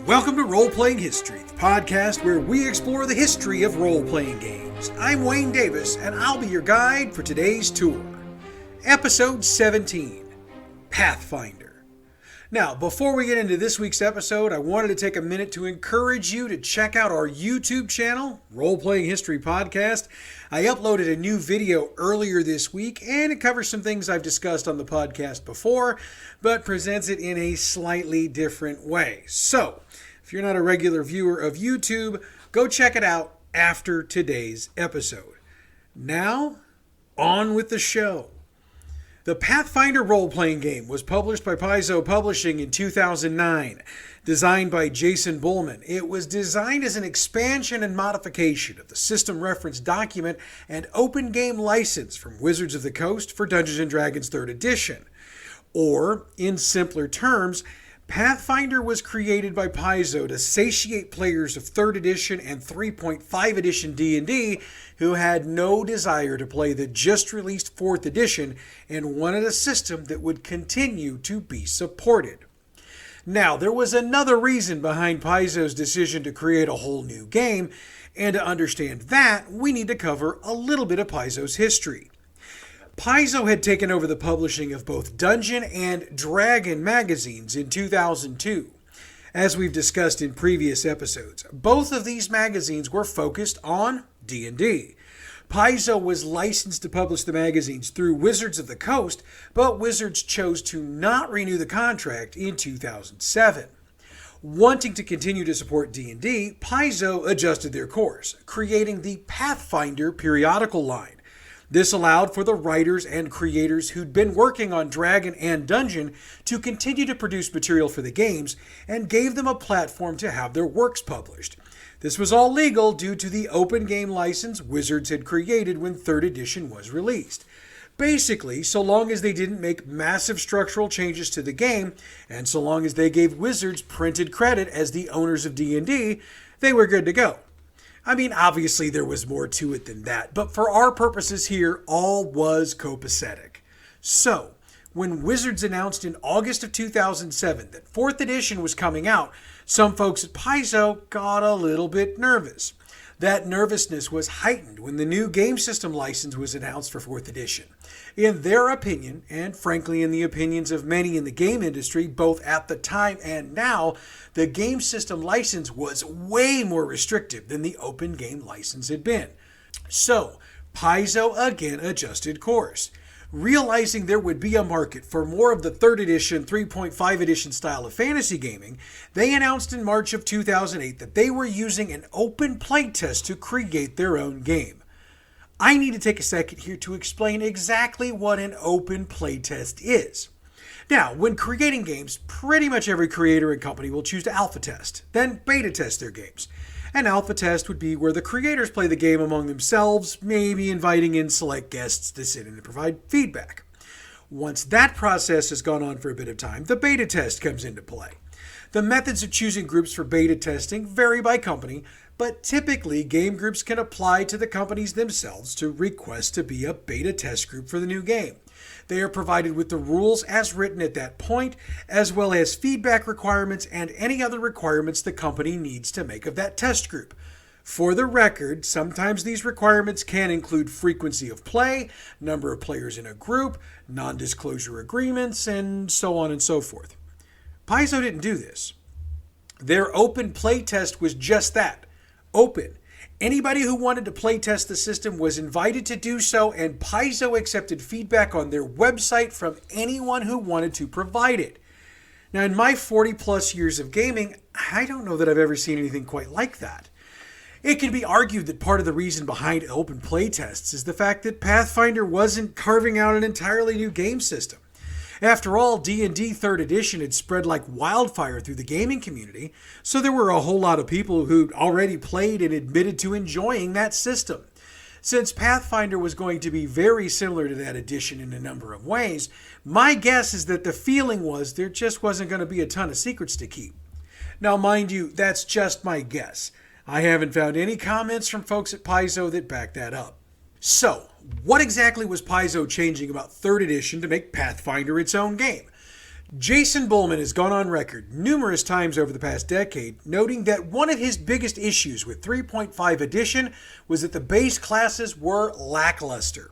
Welcome to Role-Playing History, the podcast where we explore the history of role-playing games. I'm Wayne Davis, and I'll be your guide for today's tour. Episode 17, Pathfinder. Now, before we get into this week's episode, I wanted to take a minute to encourage you to check out our YouTube channel, Role-Playing History Podcast. I uploaded a new video earlier this week, and it covers some things I've discussed on the podcast before, but presents it in a slightly different way. So, if you're not a regular viewer of YouTube, go check it out after today's episode. Now, on with the show. The Pathfinder role-playing game was published by Paizo Publishing in 2009, designed by Jason Bullman. It was designed as an expansion and modification of the system reference document and open game license from Wizards of the Coast for Dungeons & Dragons 3rd Edition. Or, in simpler terms, Pathfinder was created by Paizo to satiate players of 3rd Edition and 3.5 Edition D&D who had no desire to play the just-released 4th Edition and wanted a system that would continue to be supported. Now, there was another reason behind Paizo's decision to create a whole new game, and to understand that, we need to cover a little bit of Paizo's history. Paizo had taken over the publishing of both Dungeon and Dragon magazines in 2002. As we've discussed in previous episodes, both of these magazines were focused on D&D. Paizo was licensed to publish the magazines through Wizards of the Coast, but Wizards chose to not renew the contract in 2007. Wanting to continue to support D&D, Paizo adjusted their course, creating the Pathfinder periodical line. This allowed for the writers and creators who'd been working on Dragon and Dungeon to continue to produce material for the games and gave them a platform to have their works published. This was all legal due to the open game license Wizards had created when 3rd Edition was released. Basically, so long as they didn't make massive structural changes to the game, and so long as they gave Wizards printed credit as the owners of D&D, they were good to go. I mean, obviously there was more to it than that, but for our purposes here, all was copacetic. So, when Wizards announced in August of 2007 that 4th Edition was coming out, some folks at Paizo got a little bit nervous. That nervousness was heightened when the new game system license was announced for 4th Edition. In their opinion, and frankly in the opinions of many in the game industry, both at the time and now, the game system license was way more restrictive than the open game license had been. So, Paizo again adjusted course. Realizing there would be a market for more of the 3rd Edition, 3.5 Edition style of fantasy gaming, they announced in March of 2008 that they were using an open playtest to create their own game. I need to take a second here to explain exactly what an open playtest is. Now, when creating games, pretty much every creator and company will choose to alpha test, then beta test their games. An alpha test would be where the creators play the game among themselves, maybe inviting in select guests to sit in and provide feedback. Once that process has gone on for a bit of time, the beta test comes into play. The methods of choosing groups for beta testing vary by company, but typically game groups can apply to the companies themselves to request to be a beta test group for the new game. They are provided with the rules as written at that point, as well as feedback requirements and any other requirements the company needs to make of that test group. For the record, sometimes these requirements can include frequency of play, number of players in a group, non-disclosure agreements, and so on and so forth. Paizo didn't do this. Their open playtest was just that, open. Anybody who wanted to playtest the system was invited to do so, and Paizo accepted feedback on their website from anyone who wanted to provide it. Now, in my 40 plus years of gaming, I don't know that I've ever seen anything quite like that. It can be argued that part of the reason behind open playtests is the fact that Pathfinder wasn't carving out an entirely new game system. After all, D&D 3rd Edition had spread like wildfire through the gaming community, so there were a whole lot of people who'd already played and admitted to enjoying that system. Since Pathfinder was going to be very similar to that edition in a number of ways, my guess is that the feeling was there just wasn't going to be a ton of secrets to keep. Now, mind you, that's just my guess. I haven't found any comments from folks at Paizo that back that up. So, what exactly was Paizo changing about 3rd Edition to make Pathfinder its own game? Jason Bullman has gone on record numerous times over the past decade, noting that one of his biggest issues with 3.5 edition was that the base classes were lackluster.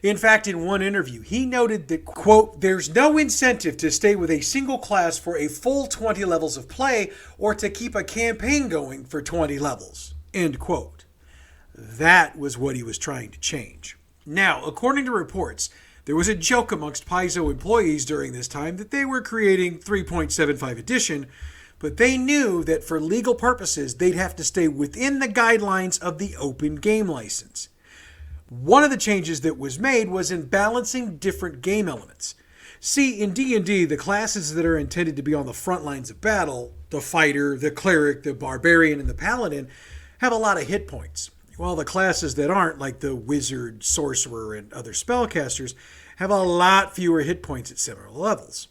In fact, in one interview, he noted that, quote, "There's no incentive to stay with a single class for a full 20 levels of play or to keep a campaign going for 20 levels," end quote. That was what he was trying to change. Now, according to reports, there was a joke amongst Paizo employees during this time that they were creating 3.75 edition, but they knew that for legal purposes, they'd have to stay within the guidelines of the open game license. One of the changes that was made was in balancing different game elements. See, in D&D, the classes that are intended to be on the front lines of battle, the fighter, the cleric, the barbarian, and the paladin, have a lot of hit points, while the classes that aren't, like the wizard, sorcerer, and other spellcasters, have a lot fewer hit points at similar levels.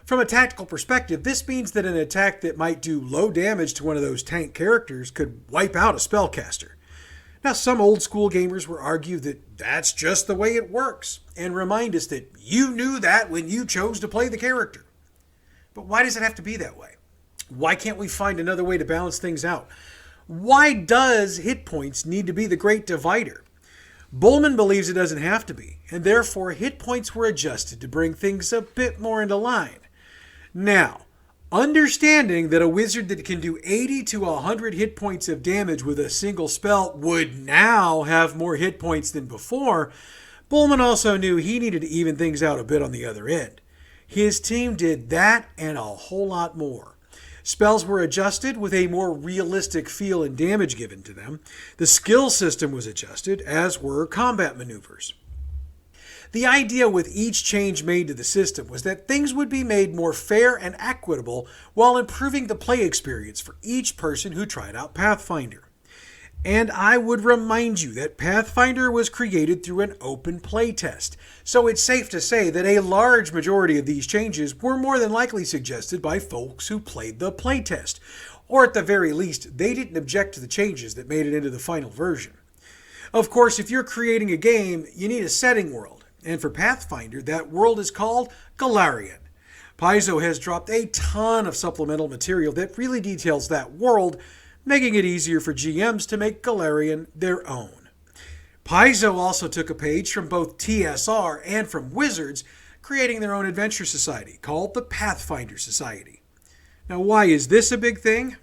From a tactical perspective, this means that an attack that might do low damage to one of those tank characters could wipe out a spellcaster. Now, some old school gamers will argue that that's just the way it works, and remind us that you knew that when you chose to play the character. But why does it have to be that way? Why can't we find another way to balance things out? Why does hit points need to be the great divider? Bullman believes it doesn't have to be, and therefore hit points were adjusted to bring things a bit more into line. Now, understanding that a wizard that can do 80 to 100 hit points of damage with a single spell would now have more hit points than before, Bullman also knew he needed to even things out a bit on the other end. His team did that and a whole lot more. Spells were adjusted with a more realistic feel and damage given to them. The skill system was adjusted, as were combat maneuvers. The idea with each change made to the system was that things would be made more fair and equitable while improving the play experience for each person who tried out Pathfinder. And I would remind you that Pathfinder was created through an open playtest, so it's safe to say that a large majority of these changes were more than likely suggested by folks who played the playtest, or at the very least, they didn't object to the changes that made it into the final version. Of course, if you're creating a game, you need a setting world, and for Pathfinder, that world is called Golarion. Paizo has dropped a ton of supplemental material that really details that world, making it easier for GMs to make Golarion their own. Paizo also took a page from both TSR and from Wizards, creating their own adventure society called the Pathfinder Society. Now, why is this a big thing?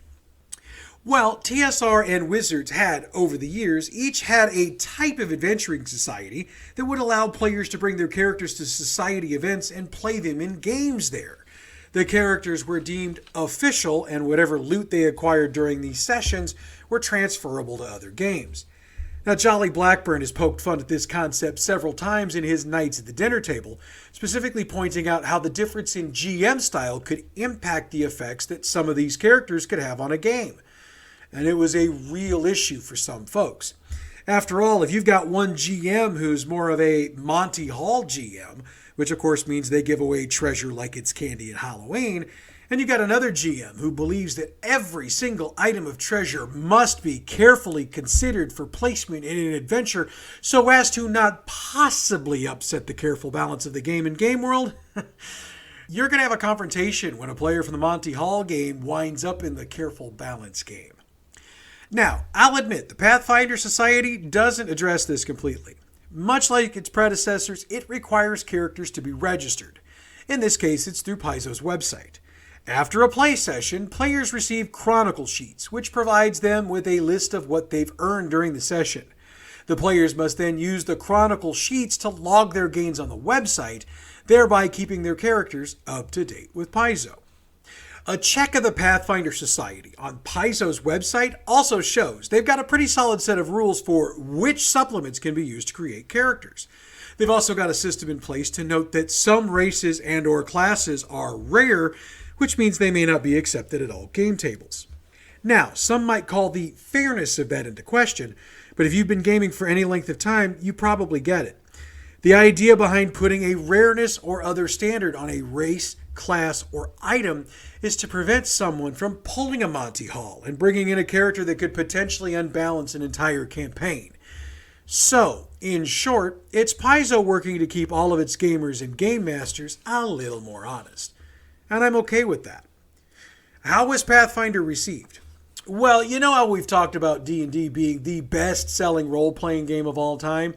Well, TSR and Wizards had, over the years, each had a type of adventuring society that would allow players to bring their characters to society events and play them in games there. The characters were deemed official, and whatever loot they acquired during these sessions were transferable to other games. Now, Jolly Blackburn has poked fun at this concept several times in his Nights at the Dinner Table, specifically pointing out how the difference in GM style could impact the effects that some of these characters could have on a game. And it was a real issue for some folks. After all, if you've got one GM who's more of a Monty Hall GM, which of course means they give away treasure like it's candy at Halloween, and you've got another GM who believes that every single item of treasure must be carefully considered for placement in an adventure so as to not possibly upset the careful balance of the game in Game World, you're going to have a confrontation when a player from the Monty Hall game winds up in the careful balance game. Now, I'll admit, the Pathfinder Society doesn't address this completely. Much like its predecessors, it requires characters to be registered. In this case, it's through Paizo's website. After a play session, players receive chronicle sheets, which provides them with a list of what they've earned during the session. The players must then use the chronicle sheets to log their gains on the website, thereby keeping their characters up to date with Paizo. A check of the Pathfinder Society on Paizo's website also shows they've got a pretty solid set of rules for which supplements can be used to create characters. They've also got a system in place to note that some races and or classes are rare, which means they may not be accepted at all game tables. Now, some might call the fairness of that into question, but if you've been gaming for any length of time, you probably get it. The idea behind putting a rareness or other standard on a race, class, or item is to prevent someone from pulling a Monty Hall and bringing in a character that could potentially unbalance an entire campaign. So, in short, it's Paizo working to keep all of its gamers and game masters a little more honest. and I'm okay with that. How was Pathfinder received? Well, you know how we've talked about D&D being the best-selling role-playing game of all time?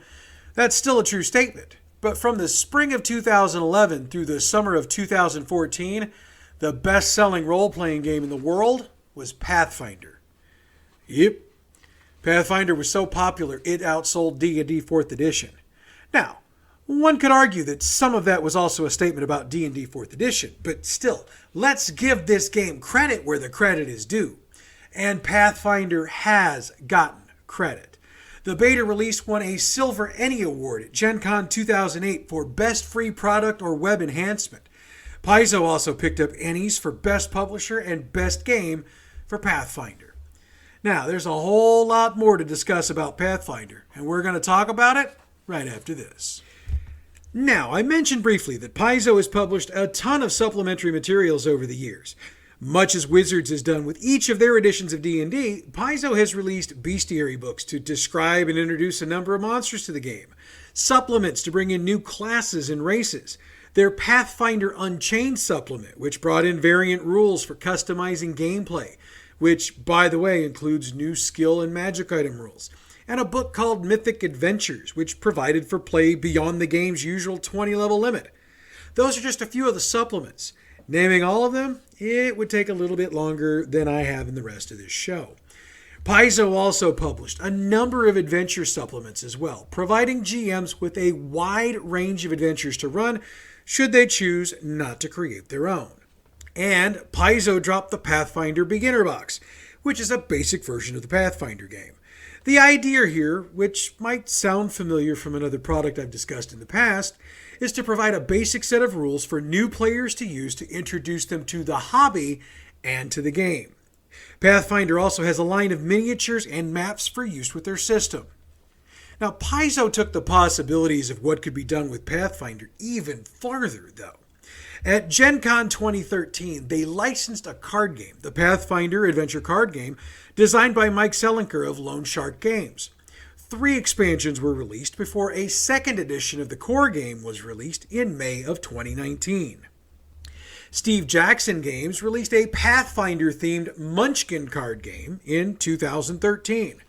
That's still a true statement. But from the spring of 2011 through the summer of 2014, the best-selling role-playing game in the world was Pathfinder. Yep. Pathfinder was so popular, it outsold D&D 4th edition. Now, one could argue that some of that was also a statement about D&D 4th edition, but still, let's give this game credit where the credit is due. And Pathfinder has gotten credit. The beta release won a Silver ENnie Award at Gen Con 2008 for Best Free Product or Web Enhancement. Paizo also picked up ENnies for Best Publisher and Best Game for Pathfinder. Now, there's a whole lot more to discuss about Pathfinder, and we're going to talk about it right after this. Now, I mentioned briefly that Paizo has published a ton of supplementary materials over the years. Much as Wizards has done with each of their editions of D&D, Paizo has released bestiary books to describe and introduce a number of monsters to the game, supplements to bring in new classes and races, their Pathfinder Unchained supplement, which brought in variant rules for customizing gameplay, which, by the way, includes new skill and magic item rules, and a book called Mythic Adventures, which provided for play beyond the game's usual 20-level limit. Those are just a few of the supplements. Naming all of them, it would take a little bit longer than I have in the rest of this show. Paizo also published a number of adventure supplements as well, providing GMs with a wide range of adventures to run should they choose not to create their own. And Paizo dropped the Pathfinder Beginner Box, which is a basic version of the Pathfinder game. The idea here, which might sound familiar from another product I've discussed in the past, is to provide a basic set of rules for new players to use to introduce them to the hobby and to the game. Pathfinder also has a line of miniatures and maps for use with their system. Now, Paizo took the possibilities of what could be done with Pathfinder even farther, though. At Gen Con 2013, they licensed a card game, the Pathfinder Adventure Card Game, designed by Mike Selinker of Lone Shark Games. 3 expansions were released before a second edition of the core game was released in May of 2019. Steve Jackson Games released a Pathfinder-themed Munchkin card game in 2013.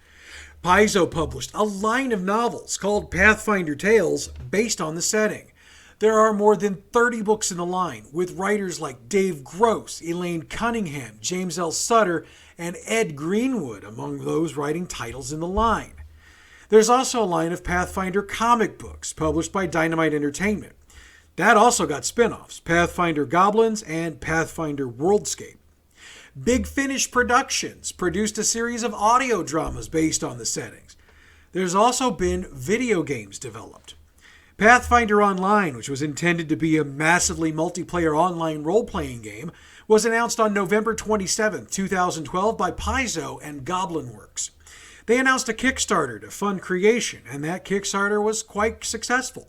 Paizo published a line of novels called Pathfinder Tales based on the setting. There are more than 30 books in the line, with writers like Dave Gross, Elaine Cunningham, James L. Sutter, and Ed Greenwood among those writing titles in the line. There's also a line of Pathfinder comic books published by Dynamite Entertainment. That also got spin-offs, Pathfinder Goblins and Pathfinder Worldscape. Big Finish Productions produced a series of audio dramas based on the settings. There's also been video games developed. Pathfinder Online, which was intended to be a massively multiplayer online role-playing game, was announced on November 27, 2012 by Paizo and Goblinworks. They announced a Kickstarter to fund creation, and that Kickstarter was quite successful.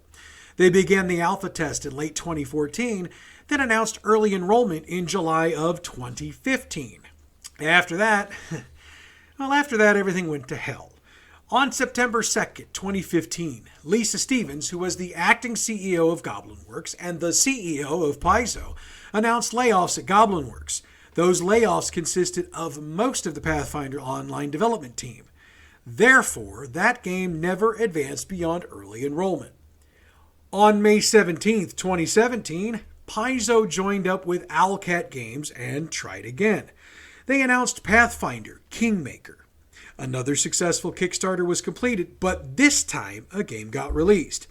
They began the alpha test in late 2014, then announced early enrollment in July of 2015. After that, everything went to hell. On September 2nd, 2015, Lisa Stevens, who was the acting CEO of Goblinworks and the CEO of Paizo, announced layoffs at Goblinworks. Those layoffs consisted of most of the Pathfinder Online development team. Therefore, that game never advanced beyond early enrollment. On May 17, 2017, Paizo joined up with Owlcat Games and tried again. They announced Pathfinder Kingmaker. Another successful Kickstarter was completed, but this time a game got released.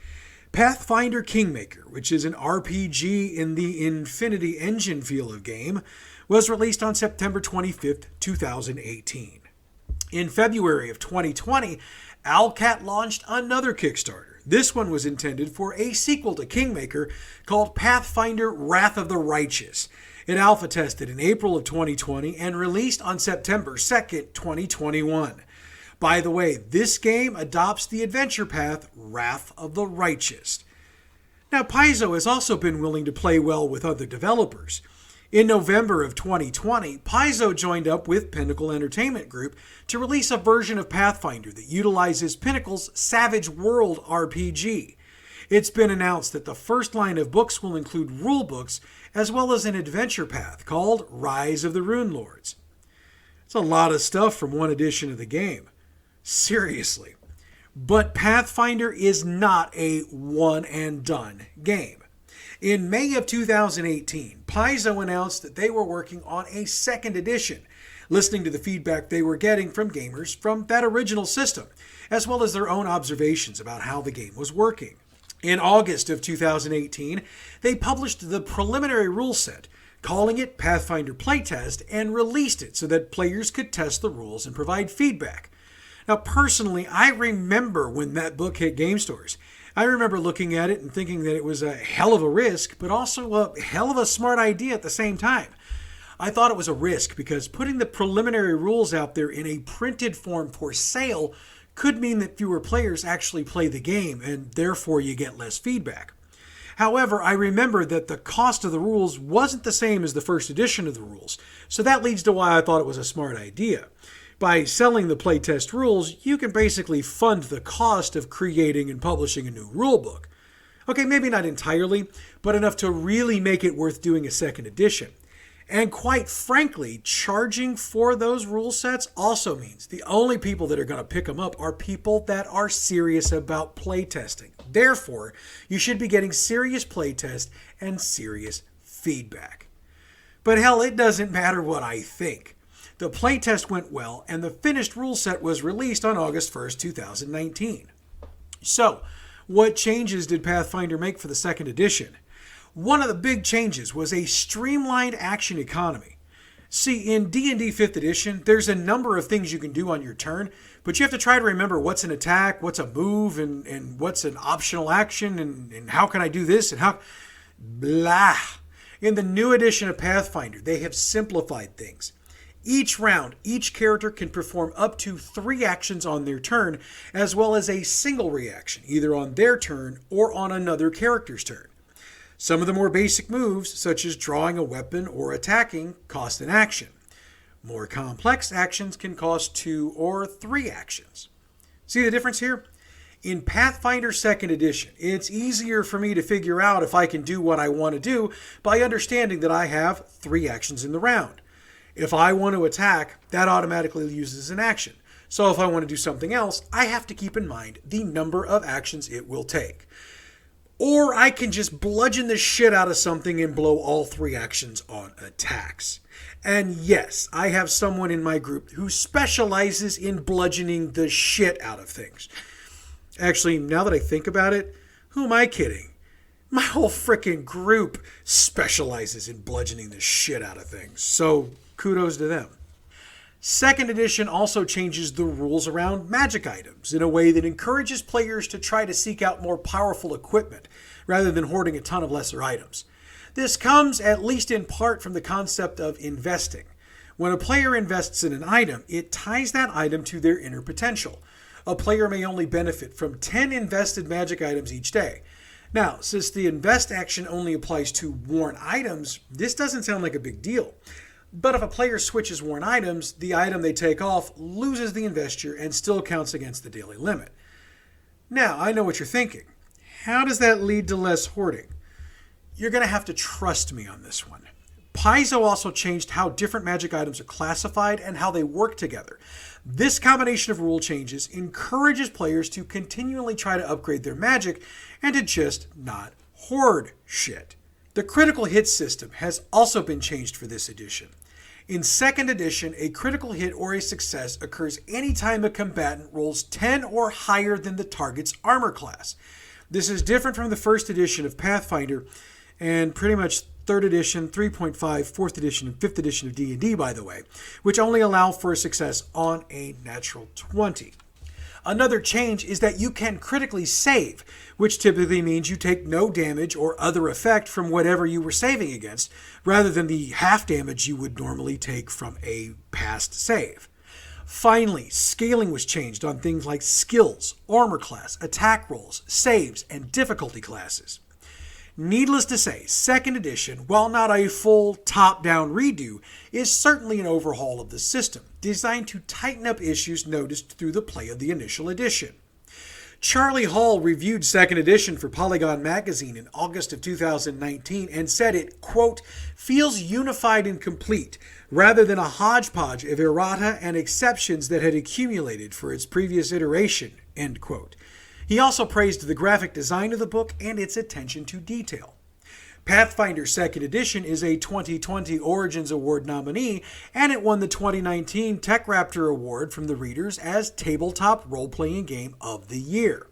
Pathfinder Kingmaker, which is an RPG in the Infinity Engine feel of game, was released on September 25, 2018. In February of 2020, Owlcat launched another Kickstarter. This one was intended for a sequel to Kingmaker called Pathfinder Wrath of the Righteous. It alpha tested in April of 2020 and released on September 2nd, 2021. By the way, this game adopts the adventure path Wrath of the Righteous. Now, Paizo has also been willing to play well with other developers. In November of 2020, Paizo joined up with Pinnacle Entertainment Group to release a version of Pathfinder that utilizes Pinnacle's Savage World RPG. It's been announced that the first line of books will include rule books as well as an adventure path called Rise of the Rune Lords. It's a lot of stuff from one edition of the game. Seriously. But Pathfinder is not a one-and-done game. In May of 2018, Paizo announced that they were working on a second edition, listening to the feedback they were getting from gamers from that original system, as well as their own observations about how the game was working. In August of 2018, they published the preliminary rule set, calling it Pathfinder Playtest, and released it so that players could test the rules and provide feedback. Now, personally, I remember when that book hit game stores. I remember looking at it and thinking that it was a hell of a risk, but also a hell of a smart idea at the same time. I thought it was a risk because putting the preliminary rules out there in a printed form for sale could mean that fewer players actually play the game, and therefore you get less feedback. However, I remember that the cost of the rules wasn't the same as the first edition of the rules, so that leads to why I thought it was a smart idea. By selling the playtest rules, you can basically fund the cost of creating and publishing a new rulebook. Okay, maybe not entirely, but enough to really make it worth doing a second edition. And quite frankly, charging for those rule sets also means the only people that are going to pick them up are people that are serious about playtesting. Therefore, you should be getting serious playtest and serious feedback. But hell, it doesn't matter what I think. The playtest went well, and the finished rule set was released on August 1st, 2019. So, what changes did Pathfinder make for the second edition? One of the big changes was a streamlined action economy. See, in D&D 5th edition, there's a number of things you can do on your turn, but you have to try to remember what's an attack, what's a move, and what's an optional action, and how can I do this, and how... blah. In the new edition of Pathfinder, they have simplified things. Each round, each character can perform up to 3 actions on their turn, as well as a single reaction, either on their turn or on another character's turn. Some of the more basic moves, such as drawing a weapon or attacking, cost an action. More complex actions can cost 2 or 3 actions. See the difference here? In Pathfinder 2nd Edition, it's easier for me to figure out if I can do what I want to do by understanding that I have 3 actions in the round. If I want to attack, that automatically uses an action. So if I want to do something else, I have to keep in mind the number of actions it will take. Or I can just bludgeon the shit out of something and blow all 3 actions on attacks. And yes, I have someone in my group who specializes in bludgeoning the shit out of things. Actually, now that I think about it, who am I kidding? My whole frickin' group specializes in bludgeoning the shit out of things. So kudos to them. Second edition also changes the rules around magic items in a way that encourages players to try to seek out more powerful equipment rather than hoarding a ton of lesser items. This comes, at least in part, from the concept of investing. When a player invests in an item, it ties that item to their inner potential. A player may only benefit from 10 invested magic items each day. Now, since the invest action only applies to worn items, this doesn't sound like a big deal. But if a player switches worn items, the item they take off loses the investure and still counts against the daily limit. Now, I know what you're thinking. How does that lead to less hoarding? You're going to have to trust me on this one. Paizo also changed how different magic items are classified and how they work together. This combination of rule changes encourages players to continually try to upgrade their magic and to just not hoard shit. The critical hit system has also been changed for this edition. In 2nd edition, a critical hit or a success occurs anytime a combatant rolls 10 or higher than the target's armor class. This is different from the 1st edition of Pathfinder and pretty much 3rd edition, 3.5, 4th edition, and 5th edition of D&D, by the way, which only allow for a success on a natural 20. Another change is that you can critically save, which typically means you take no damage or other effect from whatever you were saving against, rather than the half damage you would normally take from a past save. Finally, scaling was changed on things like skills, armor class, attack rolls, saves, and difficulty classes. Needless to say, 2nd edition, while not a full top-down redo, is certainly an overhaul of the system, designed to tighten up issues noticed through the play of the initial edition. Charlie Hall reviewed 2nd edition for Polygon magazine in August of 2019 and said it, quote, feels unified and complete, rather than a hodgepodge of errata and exceptions that had accumulated for its previous iteration, end quote. He also praised the graphic design of the book and its attention to detail. Pathfinder 2nd Edition is a 2020 Origins Award nominee, and it won the 2019 Tech Raptor Award from the readers as Tabletop Role-Playing Game of the Year.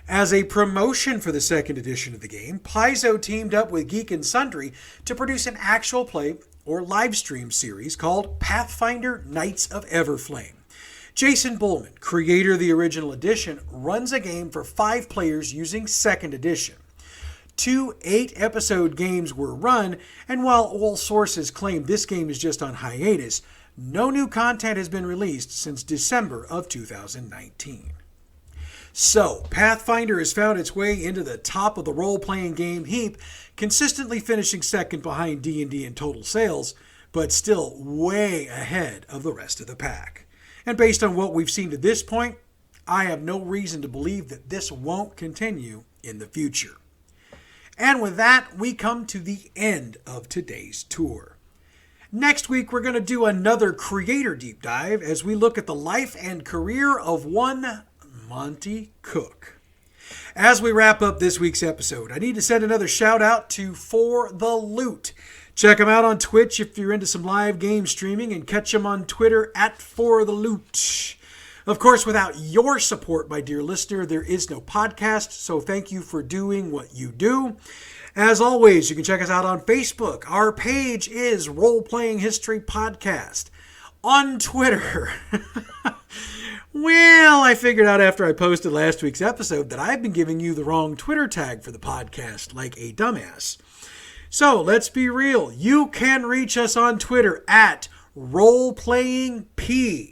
As a promotion for the 2nd edition of the game, Paizo teamed up with Geek and Sundry to produce an actual play or live stream series called Pathfinder Knights of Everflame. Jason Bullman, creator of the original edition, runs a game for 5 players using 2nd edition. 2 8-episode games were run, and while all sources claim this game is just on hiatus, no new content has been released since December of 2019. So, Pathfinder has found its way into the top of the role-playing game heap, consistently finishing second behind D&D in total sales, but still way ahead of the rest of the pack. And based on what we've seen to this point, I have no reason to believe that this won't continue in the future. And with that, we come to the end of today's tour. Next week, we're going to do another creator deep dive as we look at the life and career of one Monty Cook. As we wrap up this week's episode, I need to send another shout out to For the Loot. Check them out on Twitch if you're into some live game streaming, and catch them on Twitter at For the Loot. Of course, without your support, my dear listener, there is no podcast, so thank you for doing what you do. As always, you can check us out on Facebook. Our page is Role Playing History Podcast. On Twitter, well, I figured out after I posted last week's episode that I've been giving you the wrong Twitter tag for the podcast, like a dumbass. So, let's be real. You can reach us on Twitter at RoleplayingP.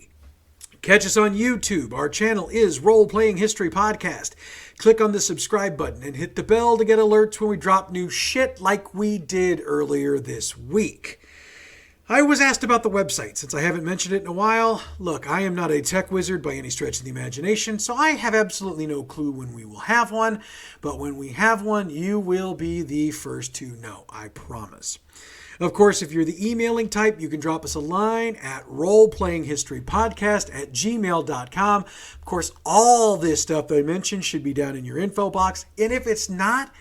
Catch us on YouTube. Our channel is Role Playing History Podcast. Click on the subscribe button and hit the bell to get alerts when we drop new shit like we did earlier this week. I was asked about the website since I haven't mentioned it in a while. Look, I am not a tech wizard by any stretch of the imagination, so I have absolutely no clue when we will have one. But when we have one, you will be the first to know, I promise. Of course, if you're the emailing type, you can drop us a line at roleplayinghistorypodcast@gmail.com. Of course, all this stuff that I mentioned should be down in your info box. And if it's not,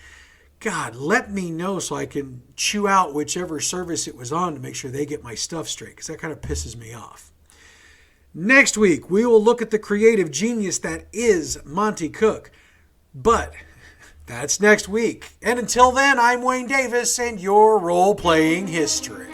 God, let me know so I can chew out whichever service it was on to make sure they get my stuff straight, because that kind of pisses me off. Next week, we will look at the creative genius that is Monty Cook. But that's next week. And until then, I'm Wayne Davis, and your role-playing history.